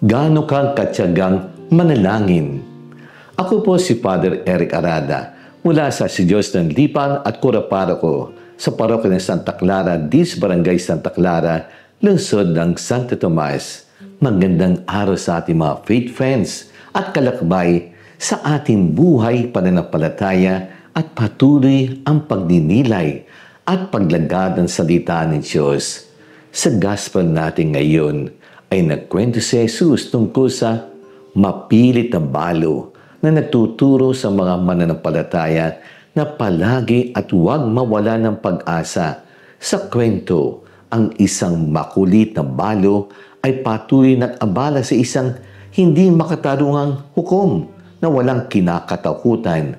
Gaano kang katyagang manalangin? Ako po si Father Eric Arada mula sa Si Diyos ng Lipan at Cura Parroco sa Parokya ng Santa Clara, Dis Barangay Santa Clara, lungsod ng Santo Tomas. Magandang araw sa ating mga faith friends at kalakbay sa ating buhay pananampalataya at patuloy ang pagninilay at paglagad ng salita ng Diyos. Sa gospel natin ngayon ay nagkwento si Jesus tungkol sa mapilit na balo na nagtuturo sa mga mananampalataya na palagi at huwag mawala ng pag-asa. Sa kwento, ang isang makulit na balo ay patuloy nag-abala sa isang hindi makatarungang hukom na walang kinakatakutan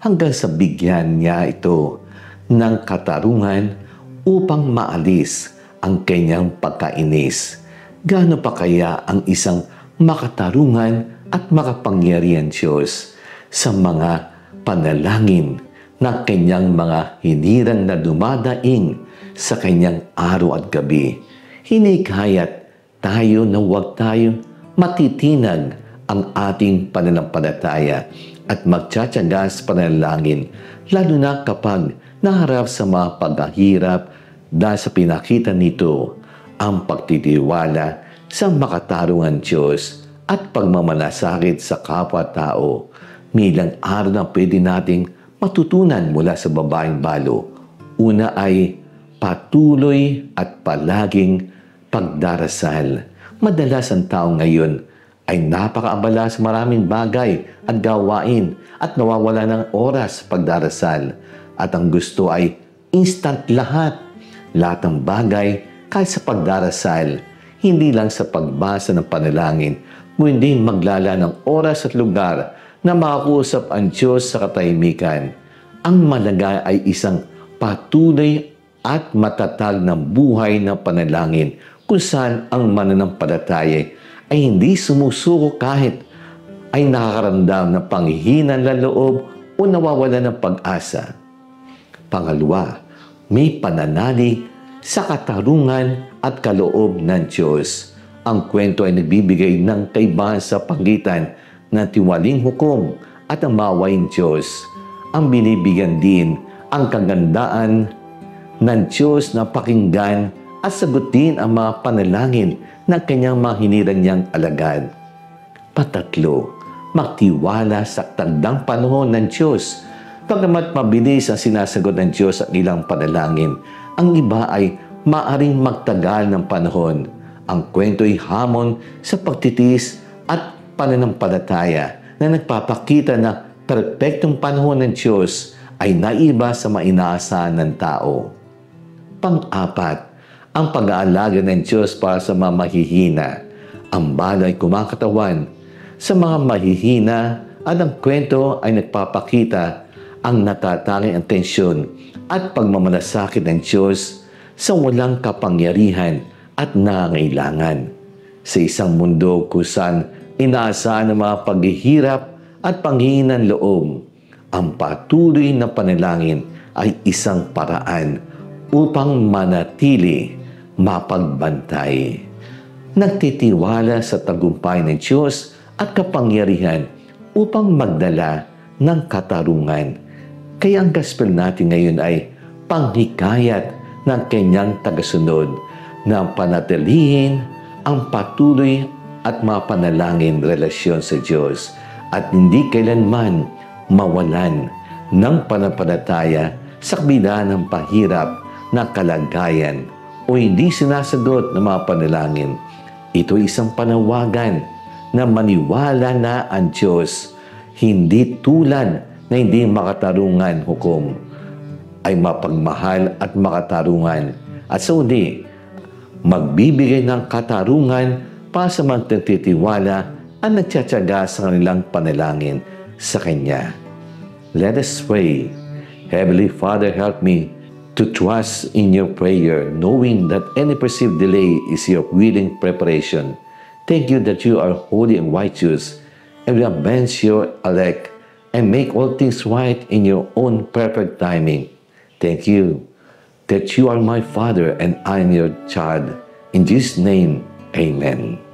hanggang sa bigyan niya ito ng katarungan upang maalis ang kanyang pagkainis. Gaano pa kaya ang isang makatarungan at makapangyarihan Diyos sa mga panalangin na kanyang mga hinirang na dumadaing sa kanyang araw at gabi. Hinikayat tayo na huwag tayong matitinag ang ating pananampalataya at magtsatsaga sa panalangin, lalo na kapag naharap sa mga paghahirap dahil sa pinakita nito ang pagtitiwala sa makatarungan Diyos at pagmamalasakit sa kapwa-tao bilang araw na pwede nating matutunan mula sa babaeng balo. Una ay patuloy at palaging pagdarasal. Madalas ang tao ngayon ay napakaabala sa maraming bagay at gawain at nawawala ng oras sa pagdarasal. At ang gusto ay instant lahat. Lahat ng bagay kahit sa pagdarasal, hindi lang sa pagbasa ng panalangin, kundi maglala ng oras at lugar na makakusap ang Diyos sa katahimikan. Ang malaga ay isang patuloy at matatag na buhay ng panalangin kung saan ang mananampalataya ay hindi sumusuko kahit ay nakakaramdam ng panghihinang ng loob o nawawala ng pag-asa. Pangalawa, may pananalig sa katarungan at kaloob ng Diyos. Ang kwento ay nagbibigay ng kaibahan sa pagitan ng tiwaling hukom at ang mawaing Diyos. Ang binibigyan din ang kagandaan ng Diyos na pakinggan at sagutin ang mga panalangin ng kanyang mga hinirang niyang alagad. Patatlo, magtiwala sa tagdang panahon ng Diyos. Pagkamat mabilis ang sinasagot ng Diyos sa ilang panalangin, ang iba ay maaring magtagal ng panahon. Ang kwento ay hamon sa pagtitiis at pananampalataya na nagpapakita na perpektong panahon ng Diyos ay naiba sa mainaasahan ng tao. Pang-apat, ang pag-aalaga ng Diyos para sa mga mahihina. Ang bala ay kumakatawan sa mga mahihina at ang kwento ay nagpapakita ang natatanging atensyon at pagmamalasakit ng Diyos sa walang kapangyarihan at nangangailangan. Sa isang mundo kung saan inaasahan ng mga paghihirap at panghihinang loob, ang patuloy na panalangin ay isang paraan upang manatili mapagbantay. Nagtitiwala sa tagumpay ng Diyos at kapangyarihan upang magdala ng katarungan. Kaya ang gospel natin ngayon ay panghikayat ng kanyang tagasunod na panatilihin ang patuloy at mapanalangin relasyon sa Diyos at hindi kailanman mawalan ng pananampalataya sa kabila ng pahirap na kalagayan o hindi sinasagot ng mga panalangin. Ito ay isang panawagan na maniwala na ang Diyos hindi tulad na hindi makatarungan hukom ay mapagmahal at makatarungan at sa uli magbibigay ng katarungan para sa mga nagtitiwala at nagtsatsaga sa kanilang panalangin sa Kanya. Let us pray. Heavenly Father, help me to trust in your prayer, knowing that any perceived delay is your willing preparation. Thank you that you are holy and righteous, and will avenge your elect and make all things right in your own perfect timing. Thank you that you are my Father and I am your child. In Jesus' name, Amen.